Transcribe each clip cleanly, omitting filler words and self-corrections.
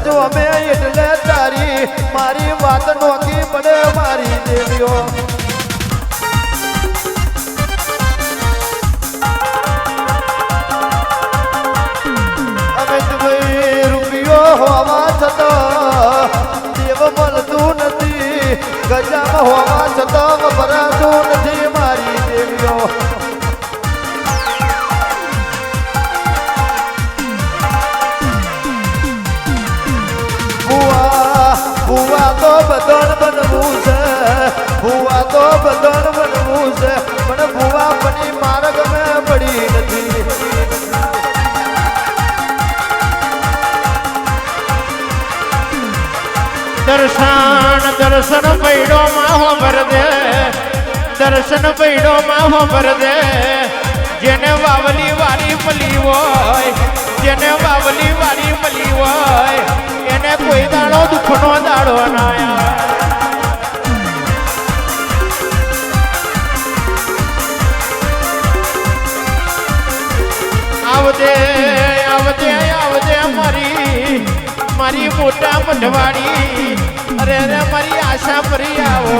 છું અમે એટલે તારી મારી વાત નોકી પડે મારી દેવીઓ અમે ભાઈ રૂપિયો હોવા છતાં દેવ મળતું નથી ગજામાં હોવા છતાં ભરાતું નથી મારી દેવીઓ ભુવા તો બદન બનવું છે ભુવા તો બદન બનવું છે પણ ભુવા બની માર્ગ મેં પડી નથી દર્શન દર્શન પૈડો માં હો ભર દે દર્શન પૈડો માં હો ભર દે જેને વાવલી વાળી મળી હોય જેને વાવલી વાળી મળી હોય એને કોઈ દાડો દુઃખનો દાડો ના આવજે આવજે આવજે મારી મારી મોટા મઢવાડી અરે અરે મારી આશા ભરી આવો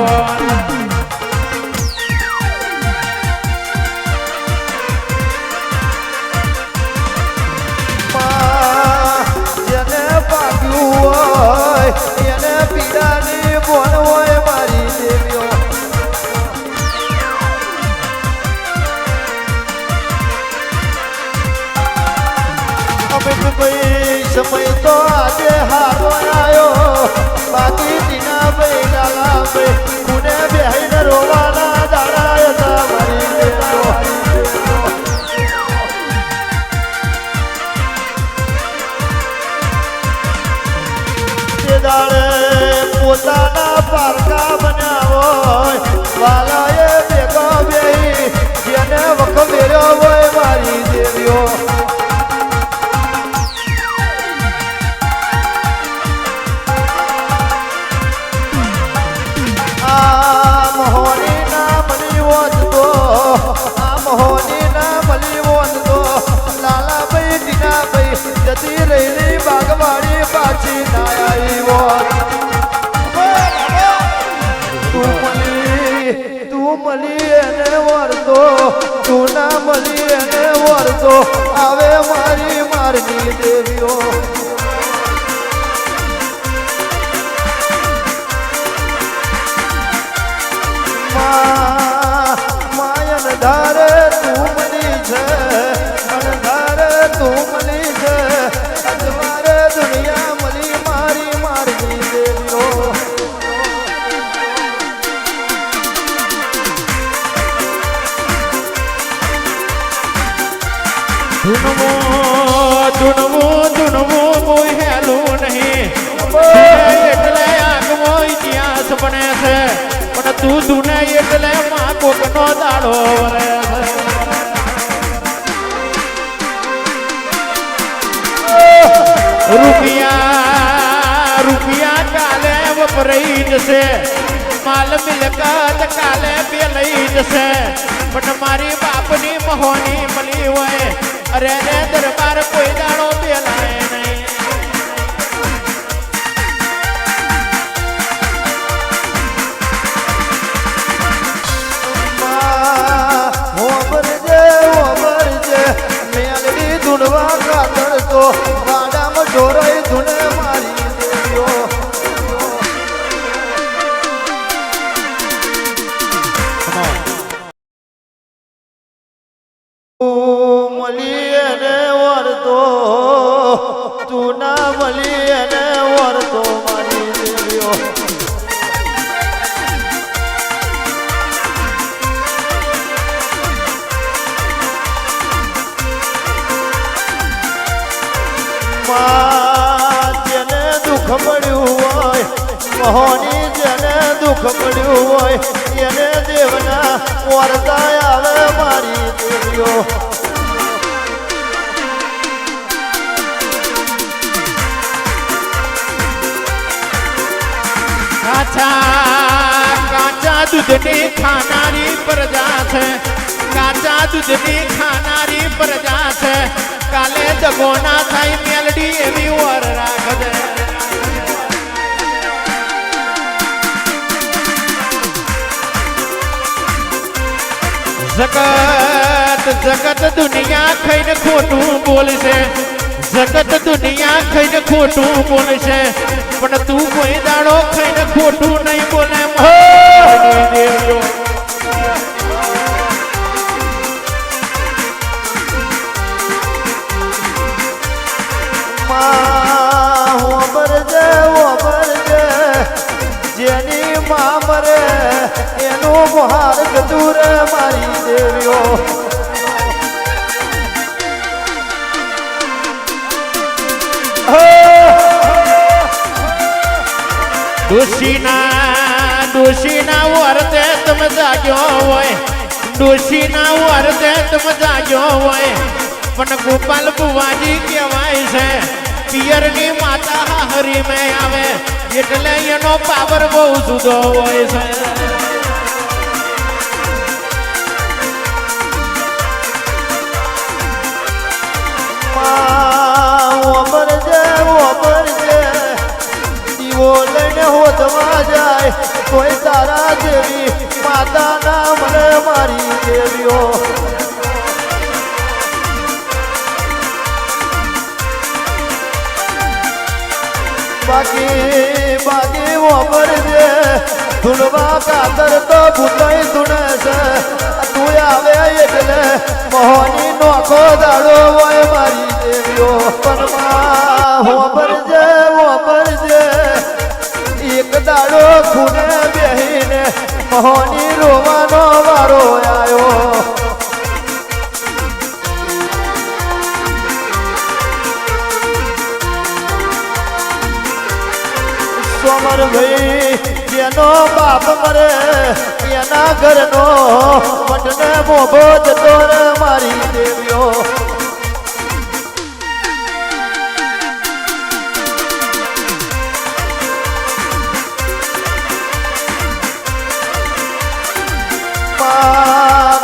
જેને પાક્યું હોય એને પીડાની બોન હોય મારી દેવીઓ અમિતભાઈ સમય તો આજે હારો આવ્યો બાકી ટીના ભાઈ લાલા ભાઈ પુણે બેહીને રોવાના દાડા હતા મારી દેવીઓ દાડે પોતાના પારકા બન્યા હોય વાલાએ ભેગો બેહી જેને વખવેર્યો હોય મારી દેવીઓ આ મોહની ના મળી હોત તો આ મોહની ના મળી હોત તો લાલાભાઈ ટીનાભાઈ જતી રહેલી બાગવાડી પાછી ના આવી હોત તું મળી એને વરતો તું ના મળી એને વરતો આવે મારી મારની દેવીઓ માયન ધારે તું મળી છે અનધારે તું મળી છે અજવારે દુનિયા મળી મારી મારી દેવીઓ ધૂનવું ધૂનવું કોઈ હેલું નહીં એટલે આગવો ઇતિહાસ બને છે પણ તું ધૂને એટલે માં કોકનો દાડો વરે રૂપિયા રૂપિયા કાલે વપરાઈ જશે માલ મિલકત કાલે બે લઈ જશે પણ મારી બાપની મહોની મળી હોય અરે રે દરબાર કોઈ દાડો બેલાય નહીં મેલડી ધૂનવા કાતર તો વાડામાં ઢોરાઈ ધૂને મારી દેવીઓ મળી એને વરતો તું ના મળી એને વરતો મારી દેવીઓ જેને દુઃખ પડ્યું હોય મહોની જેને દુઃખ પડ્યું હોય એને દેવના વરતા આવે મારી દેવીઓ કાચા દૂધની ખાનારી પ્રજા છે કાચા દૂધની ખાનારી પ્રજા છે કાલે જગો ના થાય મેલડી એવી વર રાખજે જગત દુનિયા ખાઈને ખોટું બોલશે જગત દુનિયા ખાઈને ખોટું બોલશે પણ તું કોઈ દાડો ખાઈને ખોટું નહીં બોલે મારી દેવીઓ જેની માં મરે એનું બહાર જતું રે મારી દેવીઓ ડોશીના વર્તે તમે જાગ્યો હોય ડોશીના વર્તે તમે જાગ્યો હોય પણ ગોપાલ બુવાજી કહેવાય છે પિયરની માતા હરી મેં આવે એટલે એનો પાવર બહુ જુદો હોય છે દીવો લઈને હોતમાં જાય કોઈ તારા જેવી માતા ના મળે મારી દેવીઓ બાકી વાપરજે ધૂળવા કાતર તો ભૂતાઈ ધૂણે છે તું આવે એટલે મોહની નોખો દાડો હોય મારી દેવીઓ પરમાં વાપરજે એક દાડો ખૂને બેહીને મોહની રોવાનો વારો આવ્યો સોમર ભાઈ જેનો બાપ મરે એના ઘરનો મઠને મોભો જતો રે મારી દેવીઓ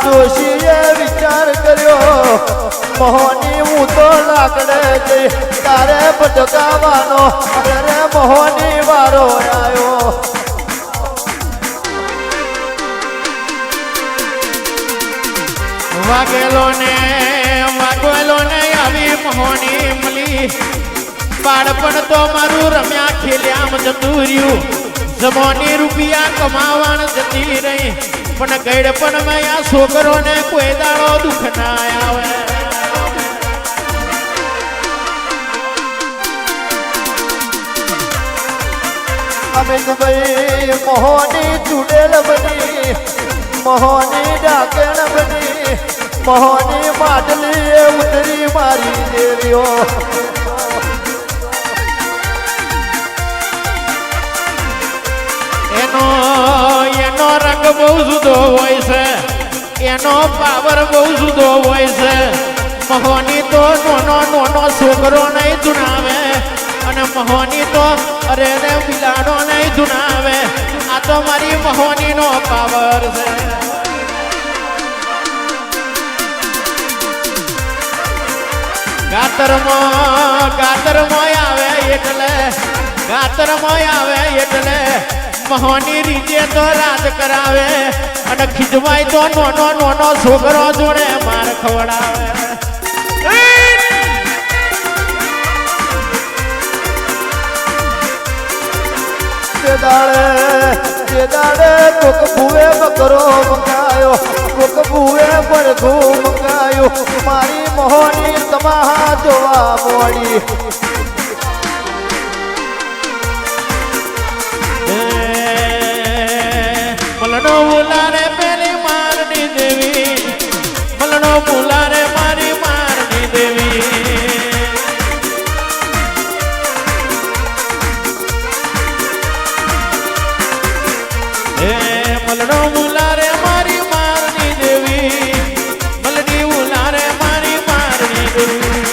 દોશીએ વિચાર કર્યો મોહની હું તો લાકડે જઈ તારે ભટકાવાનો અરે મોહની વારો આવ્યો વાગેલો ને આવી મોહની મળી બાળપણ તો મારું રમ્યા ખેલ્યામ જતું રહ્યું જમોની રૂપિયા કમાવાણ જતી રહી પણ ગઈડપણ મેં આ છોકરોને કોઈ દાડો દુઃખ ના આવે અમિતભાઈ મોહની ચૂડેલ બની મોહની ડાકેણ બની મોહની માટલી ઉતરી મારી દેવીઓ એનો રંગ બહુ જુદો હોય છે એનો પાવર બહુ જુદો હોય છે મોહની તો નાનો છોકરો નહીં ધુનાવે અને મોહની તો અરે બિલાડો નહીં ધુનાવે આ તો મારી મોહનીનો પાવર છે ગાતરમાં આવે એટલે મોહની રીતે તો રાત કરાવે અને ખીજવાય તો નાનો છોકરો જોડે માર ખવડાવે તે દાડે કોક ભૂવે બકરો મંગાયો કોક ભૂવે પડઘું મંગાયો મારી મોહની તમાહા જોવા મોડી મલનો બોલારે પેલી મારની દેવી મલનો બોલારે મારી મારની દેવી મલનો બોલારે મારી મારની દેવી મલની બોલારે મારી મારની દેવી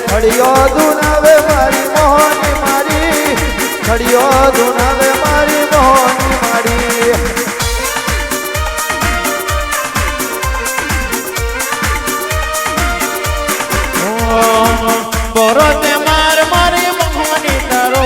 ખડિયો ધુનાવે મારી મોહની મારી ખડિયો ધુનાવે મારી મોહની મારી બોરો તે મારી મોહની તારો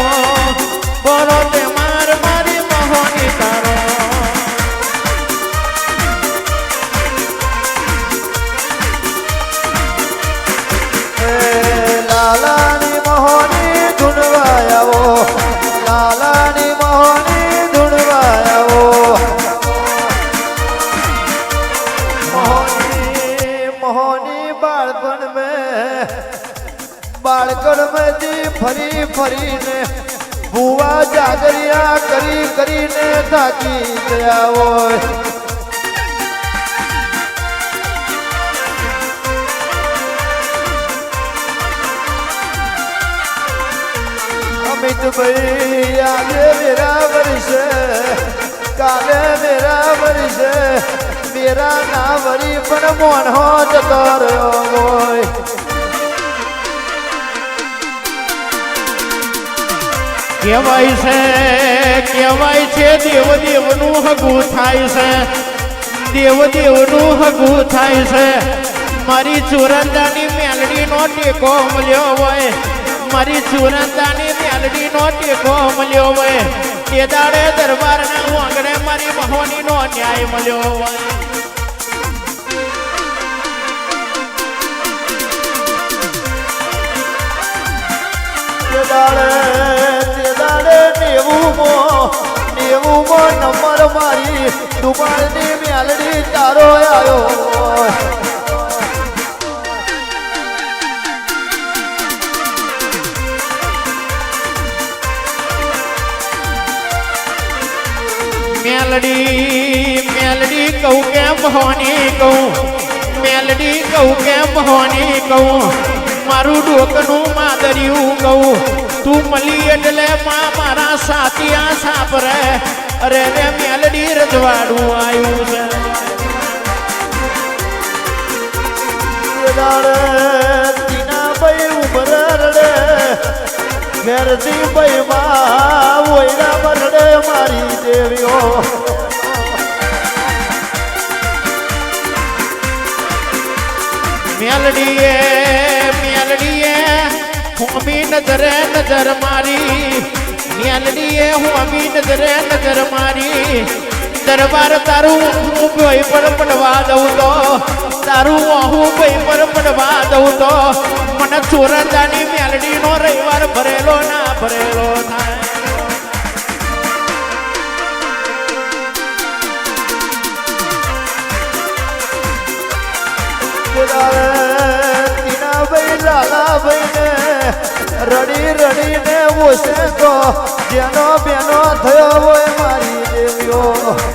બાળપણ મેં બાળકણ મેં ફરી ફરીને ભુવા જાગરિયા કરી કરીને થાકી ગયા હોય અમિતભાઈ આજે મેરા વર્ષે કાલે મેરા વર્ષે મેરા ના વરી પણ મોણો જતો રહ્યો હોય કહેવાય છે દેવ દેવનું હગું થાય છે દેવ દેવનું હગું થાય છે મારી ચુરંદાની મેલડીનો ટેકો મળ્યો હોય મારી ચુરંદાની મેલડીનો ટેકો મળ્યો હોય તે દાડે દરબારના આંગણે મારી મહોનીનો ન્યાય મળ્યો હોય તે દાડે નેવું નંબર મારી દુબાળની મેલડી તારો આવ્યો મેલડી કહું કેમ હોની કહું મેલડી કહું કેમ હોની કહું મારું ડોકનું માદર્યું કહું તું મળી એટલે મારા સાતિયા સાપરે અરે રે મેલડી રજવાડું આવ્યું છે તીનાભાઈ ઉમર રડે ઘેરથી ભાઈ માં ઓયડા બરડે મારી દેવીઓ મેલડીએ હું અમી નજરે નજર મારી મેલડીએ હું અમી નજરે નજર મારી દરબાર તારું હું ભાઈ પર પડવા દઉં તો તારું હું ભાઈ પર પડવા દઉં તો મને ચોરંદાની મેલડીનો રવિવાર ભરેલો ના ભરેલો થાય તીનાભાઈ લાલાભાઈ ને રડી રડીને ઓછે તો જેનો બેનો થયો હોય મારી દેવીઓ